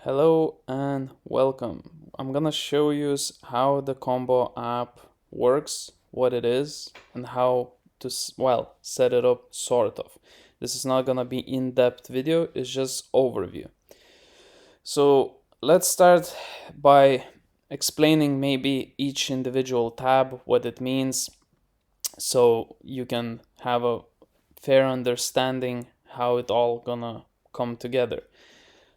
Hello and welcome. I'm gonna show you how the Combo app works, what it is, and how to set it up sort of. This is not gonna be in-depth video, it's just overview. So let's start by explaining maybe each individual tab, what it means, so you can have a fair understanding how it all gonna come together.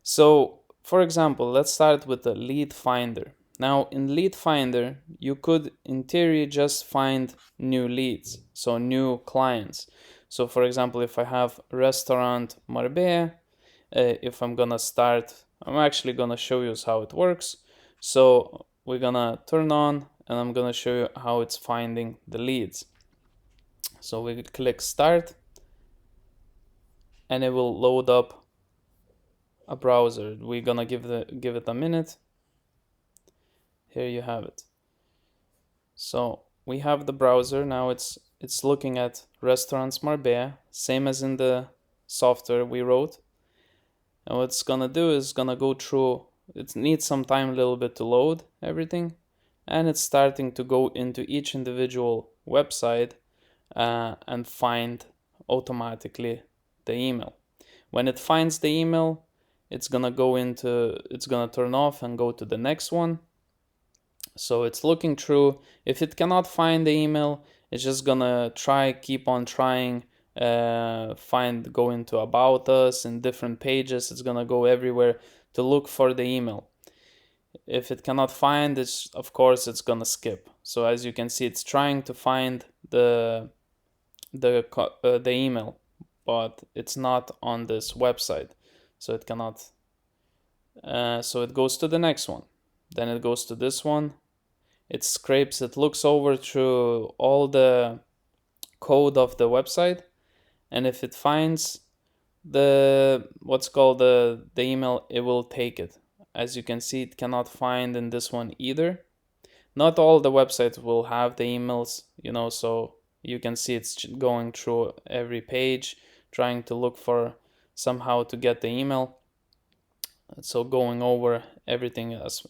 So, for example, let's start with the lead finder. Now, in lead finder, you could in theory just find new leads, so new clients. So, for example, if I have restaurant Marbella, if I'm gonna start, I'm actually gonna show you how it works. So, we're gonna turn on and I'm gonna show you how it's finding the leads. So, we click start and it will load up a browser. We're gonna give it a minute. Here you have it. So we have the browser now. It's looking at restaurants Marbella, same as in the software we wrote. And what it's gonna do is gonna go through. It needs some time, a little bit, to load everything, and it's starting to go into each individual website and find automatically the email. When it finds the email, it's gonna turn off and go to the next one. So it's looking through. If it cannot find the email, it's just gonna keep on trying, go into about us in different pages. It's gonna go everywhere to look for the email. If it cannot find it, of course, it's gonna skip. So as you can see, it's trying to find the email, but it's not on this website, so it cannot. So it goes to the next one. Then it goes to this one. It scrapes, it looks over through all the code of the website, and if it finds the email, it will take it. As you can see, it cannot find in this one either. Not all the websites will have the emails, so you can see it's going through every page, trying to look for somehow to get the email. So going over everything as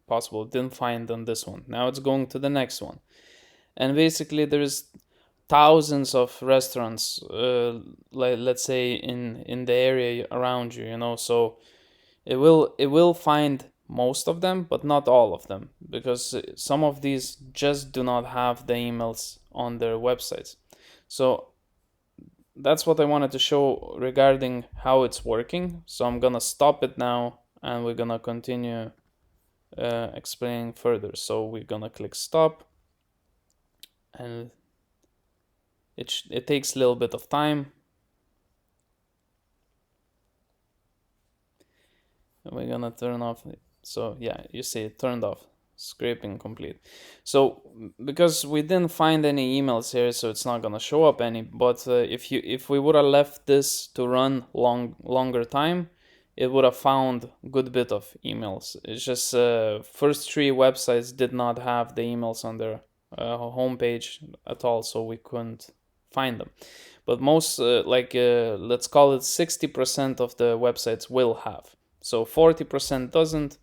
possible. Didn't find on this one. Now it's going to the next one, and basically there's thousands of restaurants, let's say in the area around you, so it will find most of them, but not all of them, because some of these just do not have the emails on their websites. So that's what I wanted to show regarding how it's working. So I'm gonna stop it now and we're gonna continue explaining further. So we're gonna click stop, and it takes a little bit of time. And we're gonna turn off. So yeah, you see it turned off. Scraping complete. So because we didn't find any emails here, so it's not gonna show up any. But if we would have left this to run longer time, it would have found good bit of emails. It's just first three websites did not have the emails on their homepage at all, so we couldn't find them. But most, let's call it 60% of the websites will have. So 40% doesn't,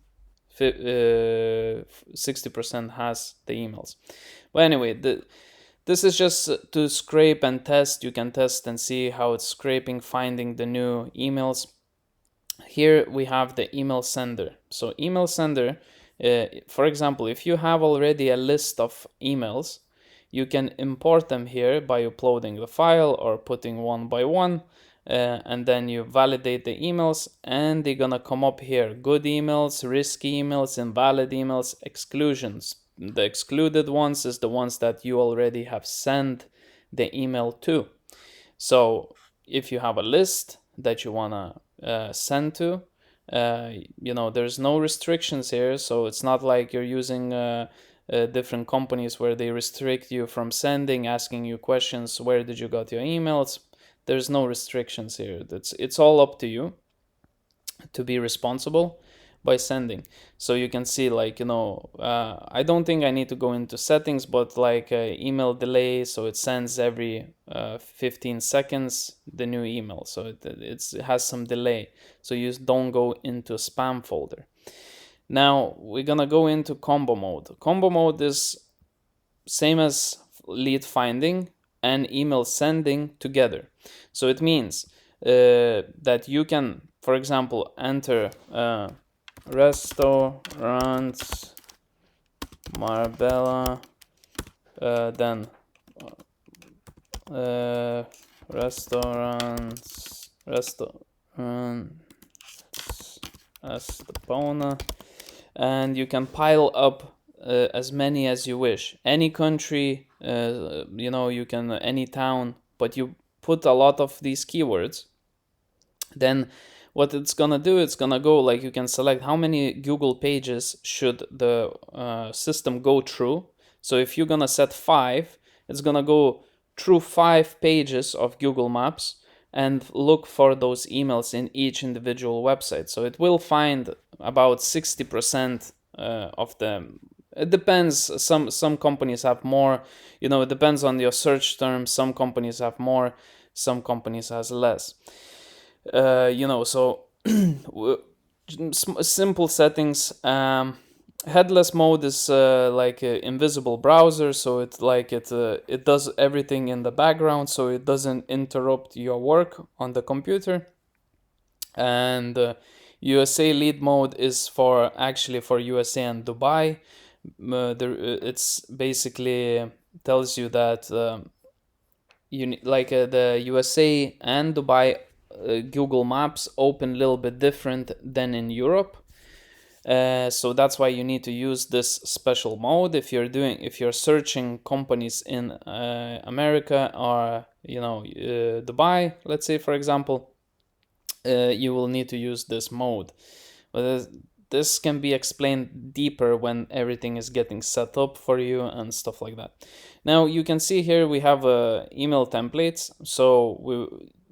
60% has the emails. But anyway, this is just to scrape and test. You can test and see how it's scraping, finding the new emails. Here we have the email sender. So email sender, for example, if you have already a list of emails, you can import them here by uploading the file or putting one by one, and then you validate the emails, and they're gonna come up here: good emails, risky emails, invalid emails, exclusions. The excluded ones is the ones that you already have sent the email to. So if you have a list that you wanna send to, there's no restrictions here, so it's not like you're using different companies where they restrict you from sending, asking you questions, where did you got your emails. There's no restrictions here. It's all up to you to be responsible. by sending. So you can see, like, you know, I don't think I need to go into settings, but like email delay, so it sends every 15 seconds the new email, so it has some delay, so you don't go into spam folder. Now we're gonna go into combo mode. Combo mode is same as lead finding and email sending together. So it means that you can, for example, enter restaurants Marbella, then restaurants Estepona, and you can pile up as many as you wish. Any country, you know, you can, any town, but you put a lot of these keywords. Then what it's gonna do, it's gonna go, like, you can select how many Google pages should the system go through. So if you're gonna set 5, it's gonna go through 5 pages of Google Maps and look for those emails in each individual website. So it will find about 60% of them. It depends. Some companies have more. You know, it depends on your search terms. Some companies have more. Some companies has less. You know, so simple settings. Headless mode is like an invisible browser, so it's like it does everything in the background, so it doesn't interrupt your work on the computer. And USA lead mode is for USA and Dubai. It's basically tells you that the USA and Dubai Google Maps open a little bit different than in Europe. So that's why you need to use this special mode if you're searching companies in America or, you know, Dubai, let's say, for example. You will need to use this mode. But this can be explained deeper when everything is getting set up for you and stuff like that. Now you can see here we have email templates, so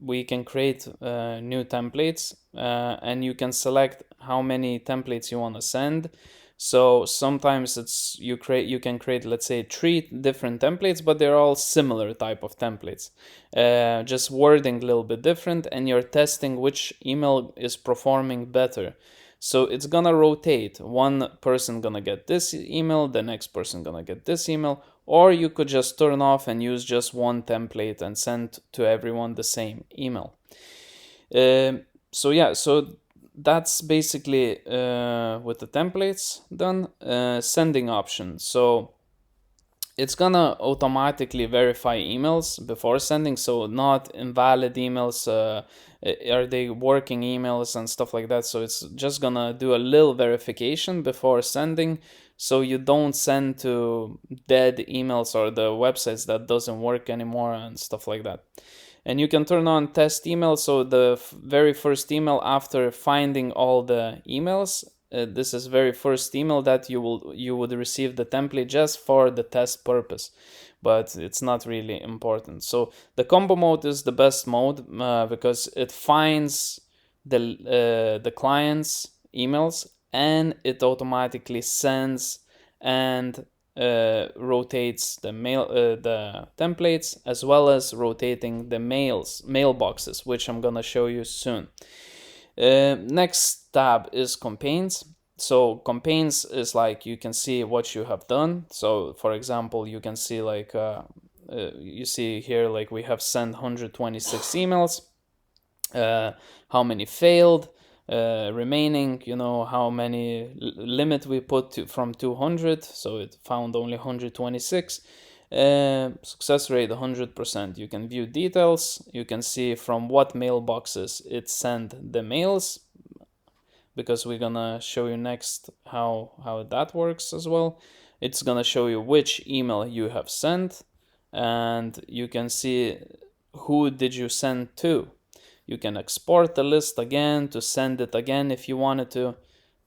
we can create new templates, and you can select how many templates you want to send. So sometimes you can create, let's say, 3 different templates, but they're all similar type of templates, just wording a little bit different, and you're testing which email is performing better. So it's gonna rotate. One person gonna get this email, the next person gonna get this email, or you could just turn off and use just one template and send to everyone the same email. So yeah, so that's basically with the templates done. Sending option. So it's gonna automatically verify emails before sending, so not invalid emails, are they working emails and stuff like that. So it's just gonna do a little verification before sending, so you don't send to dead emails or the websites that doesn't work anymore and stuff like that. And you can turn on test email, so the very first email after finding all the emails, this is very first email that you would receive the template just for the test purpose, but it's not really important. So the combo mode is the best mode because it finds the client's emails and it automatically sends and rotates the templates, as well as rotating the mailboxes, which I'm gonna show you soon. Next tab is campaigns. So campaigns is like, you can see what you have done. So for example, you can see like you see here, like we have sent 126 emails, how many failed, remaining, you know, how many limit we put from 200, so it found only 126. Success rate 100%. You can view details. You can see from what mailboxes it sent the mails, because we're gonna show you next how that works as well. It's gonna show you which email you have sent, and you can see who did you send to. You can export the list again to send it again if you wanted to,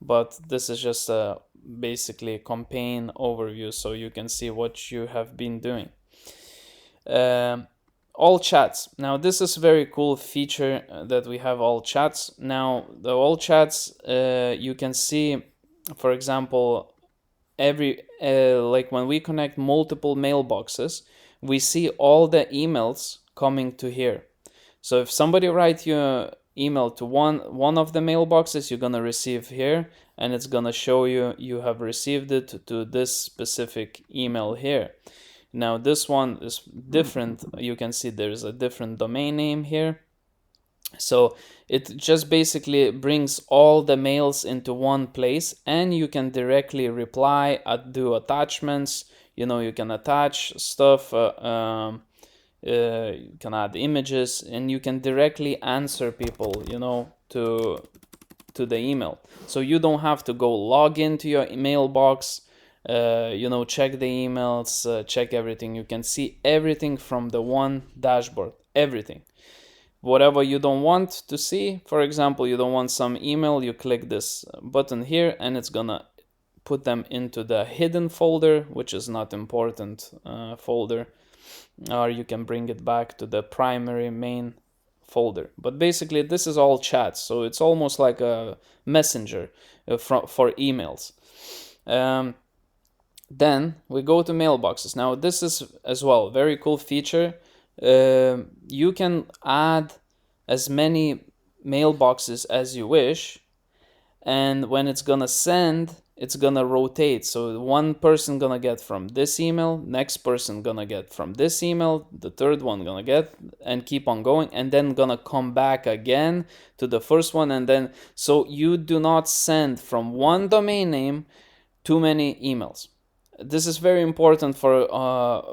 but this is just a basically campaign overview, so you can see what you have been doing. all chats. Now this is a very cool feature that we have all chats. Now the all chats, you can see, for example, every like when we connect multiple mailboxes, we see all the emails coming to here. So if somebody write you an email to one of the mailboxes, you're gonna receive here, and it's gonna show you you have received it to this specific email here. Now this one is different. You can see there's a different domain name here. So it just basically brings all the mails into one place, and you can directly reply, do attachments. You can attach stuff, you can add images, and you can directly answer people, to the email. So you don't have to go log into your mailbox, check the emails, check everything. You can see everything from the one dashboard, everything. Whatever you don't want to see, for example, you don't want some email, you click this button here, and it's gonna put them into the hidden folder, which is not important folder, or you can bring it back to the primary main folder. But basically this is all chats, so it's almost like a messenger for emails. Then we go to mailboxes. Now this is as well very cool feature. You can add as many mailboxes as you wish, and when it's gonna send, it's gonna rotate. So one person gonna get from this email, next person gonna get from this email, the third one gonna get, and keep on going, and then gonna come back again to the first one, and then so you do not send from one domain name too many emails. This is very important for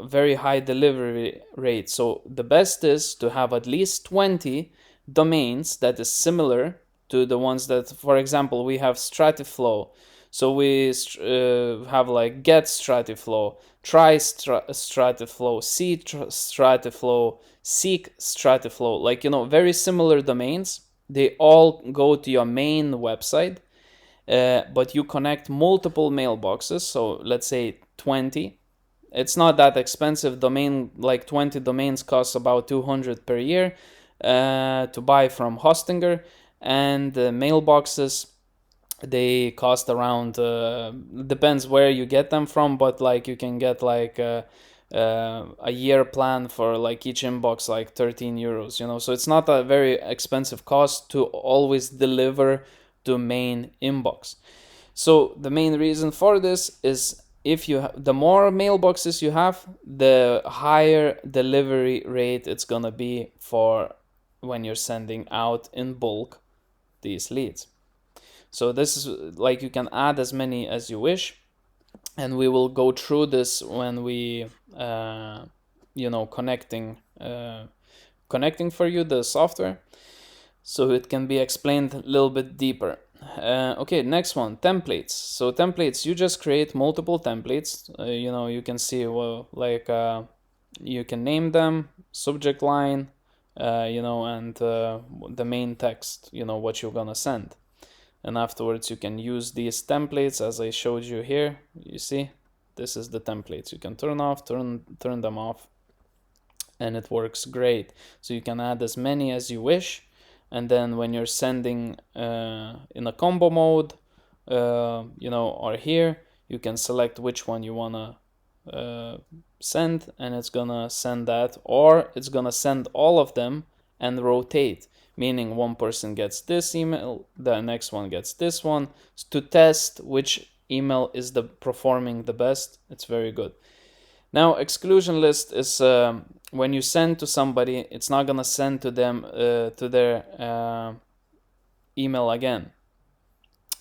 very high delivery rate. So the best is to have at least 20 domains that is similar to the ones that, for example, we have Stratiflow. So we have like get Stratiflow, try Stratiflow, see Stratiflow, seek Stratiflow, like, very similar domains. They all go to your main website. But you connect multiple mailboxes, so let's say 20. It's not that expensive. Domain, like 20 domains costs about 200 per year to buy from Hostinger, and mailboxes, they cost around, depends where you get them from, but like you can get like a year plan for like each inbox, like 13 euros, so it's not a very expensive cost to always deliver to main inbox. So the main reason for this is the more mailboxes you have, the higher delivery rate it's gonna be for when you're sending out in bulk these leads. So this is like, you can add as many as you wish, and we will go through this when we connecting for you the software, so it can be explained a little bit deeper. Okay, next one, templates. So templates, you just create multiple templates. You can see, you can name them, subject line, and the main text, what you're gonna send. And afterwards you can use these templates as I showed you here. You see, this is the templates. You can turn them off, and it works great. So you can add as many as you wish. And then when you're sending in a combo mode, or here, you can select which one you wanna send, and it's gonna send that, or it's gonna send all of them and rotate, meaning one person gets this email, the next one gets this one, to test which email is performing the best. It's very good. Now, exclusion list is when you send to somebody, it's not gonna send to them to their email again.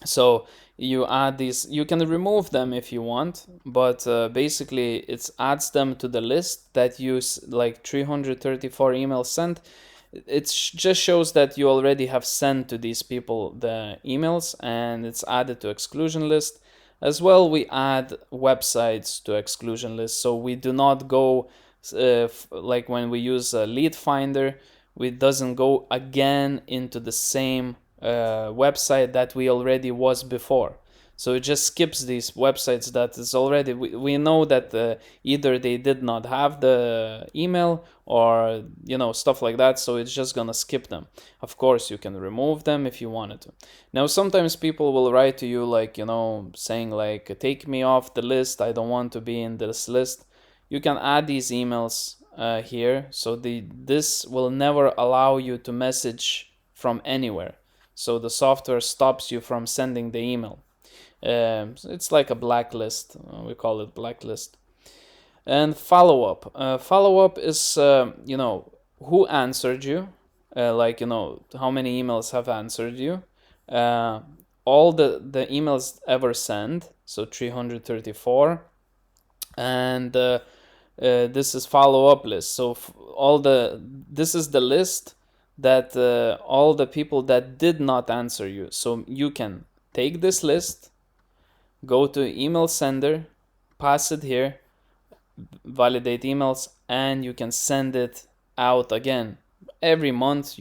So you add these, you can remove them if you want, but basically it adds them to the list that use like 334 emails sent. It just shows that you already have sent to these people the emails, and it's added to exclusion list. As well, we add websites to exclusion list, so we do not go like when we use a lead finder, it doesn't go again into the same website that we already was before. So it just skips these websites that is already, we know that either they did not have the email or, stuff like that. So it's just gonna skip them. Of course, you can remove them if you wanted to. Now, sometimes people will write to you like, saying like, take me off the list. I don't want to be in this list. You can add these emails here. So this will never allow you to message from anywhere. So the software stops you from sending the email. It's like a blacklist. We call it blacklist. And follow-up. Follow-up is, who answered you. Like, how many emails have answered you. All the emails ever sent. So 334. And this is follow-up list. So this is the list that all the people that did not answer you. So you can take this list, go to email sender, pass it here, validate emails, and you can send it out again every month,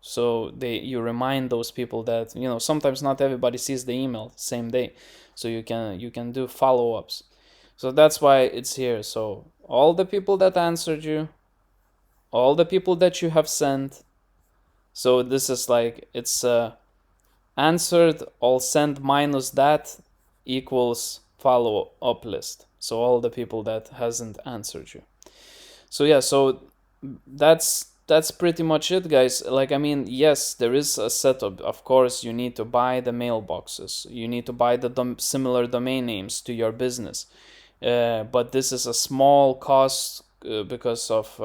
so you remind those people that, sometimes not everybody sees the email same day. So you can do follow-ups. So that's why it's here. So all the people that answered you, all the people that you have sent. So this is like, it's answered all sent minus that equals follow-up list. So all the people that hasn't answered you. So yeah, so that's pretty much it, guys. Like, I mean, yes, there is a setup. Of course, you need to buy the mailboxes. You need to buy the similar domain names to your business. But this is a small cost because of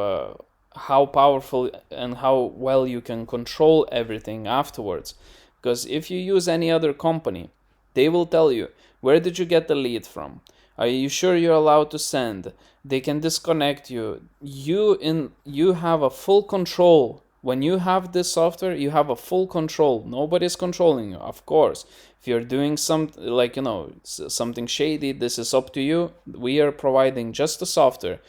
how powerful and how well you can control everything afterwards. Because if you use any other company, they will tell you, where did you get the lead from? Are you sure you're allowed to send? They can disconnect you. You have a full control. When you have this software, you have a full control. Nobody's controlling you, of course. If you're doing something shady, this is up to you. We are providing just the software,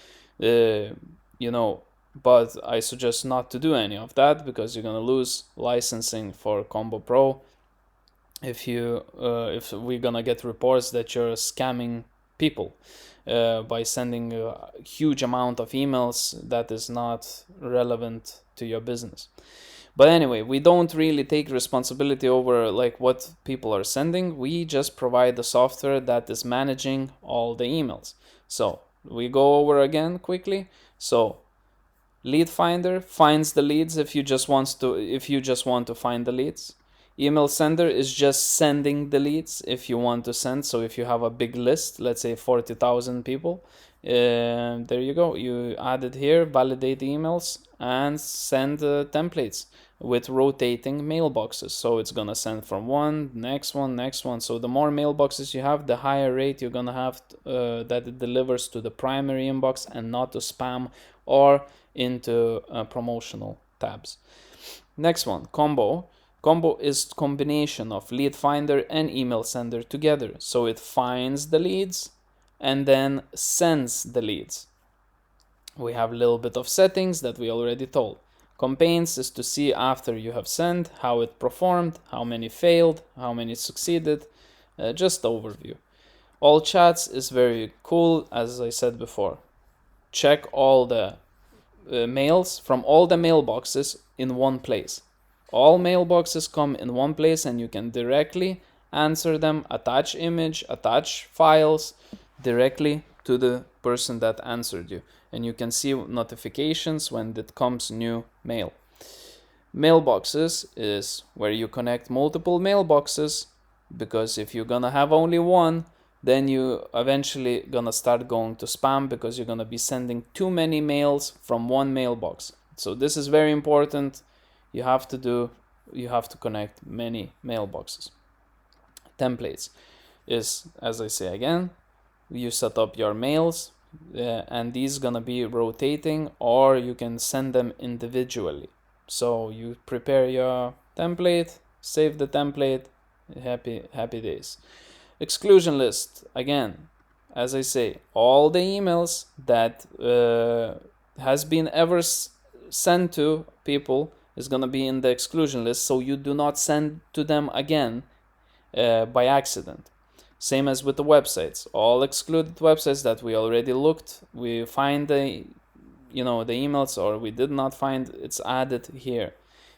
but I suggest not to do any of that, because you're gonna lose licensing for Combo Pro if we're gonna get reports that you're scamming people by sending a huge amount of emails that is not relevant to your business. But anyway, we don't really take responsibility over like what people are sending. We just provide the software that is managing all the emails. So we go over again quickly. So Lead Finder finds the leads if you just want to find the leads. Email Sender is just sending the leads if you want to send. So if you have a big list, let's say 40,000 people, there you go. You add it here, validate the emails, and send templates with rotating mailboxes. So it's gonna send from one, next one. So the more mailboxes you have, the higher rate you're gonna have that it delivers to the primary inbox and not to spam or into promotional tabs. Next one, Combo. Combo is combination of Lead Finder and Email Sender together. So it finds the leads and then sends the leads. We have a little bit of settings that we already told. Campaigns is to see after you have sent, how it performed, how many failed, how many succeeded, just overview. All chats is very cool, as I said before. Check all the mails from all the mailboxes in one place. All mailboxes come in one place and you can directly answer them, attach image, attach files directly to the person that answered you. And you can see notifications when it comes new mail. Mailboxes is where you connect multiple mailboxes, because if you're gonna have only one, then you eventually gonna start going to spam, because you're gonna be sending too many mails from one mailbox. So this is very important. You have to connect many mailboxes. Templates is, as I say again, you set up your mails and these gonna be rotating, or you can send them individually. So you prepare your template, save the template, happy days. Exclusion list, again, as I say, all the emails that has been ever sent to people is gonna be in the exclusion list, so you do not send to them again by accident. Same as with the websites. All excluded websites that we already looked, we find the the emails, or we did not find, it's added here.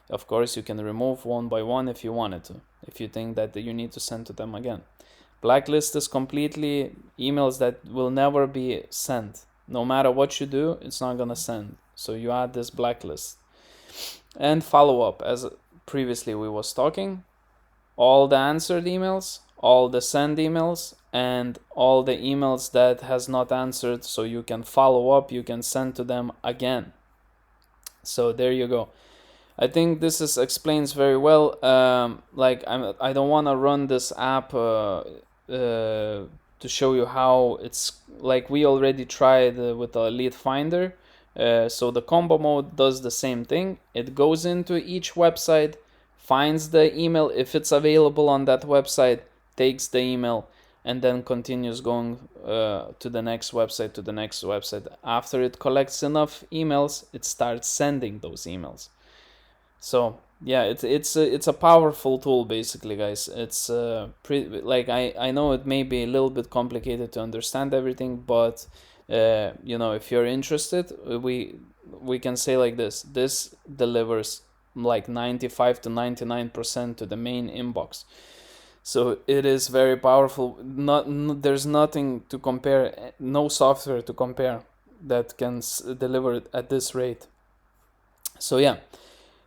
Of course, you can remove one by one if you wanted to, if you think that you need to send to them again. Blacklist is completely emails that will never be sent. No matter what you do, it's not gonna send. So you add this blacklist. And follow up, as previously we was talking, all the answered emails, all the send emails, and all the emails that has not answered, so you can follow up, you can send to them again. So there you go. I think this explains very well. I don't want to run this app to show you how it's like we already tried with the lead finder. So the combo mode does the same thing. It goes into each website, finds the email if it's available on that website, takes the email, and then continues going to the next website, to the next website. After it collects enough emails, it starts sending those emails. So yeah, it's a powerful tool basically, guys. It's I know it may be a little bit complicated to understand everything, but if you're interested, we can say like this delivers like 95 to 99% to the main inbox. So it is very powerful. There's nothing to compare, no software to compare that can deliver it at this rate. So yeah,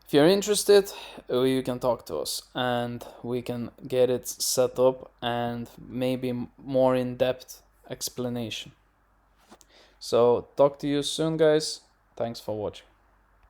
if you're interested, you can talk to us and we can get it set up and maybe more in-depth explanation. So talk to you soon, guys. Thanks for watching.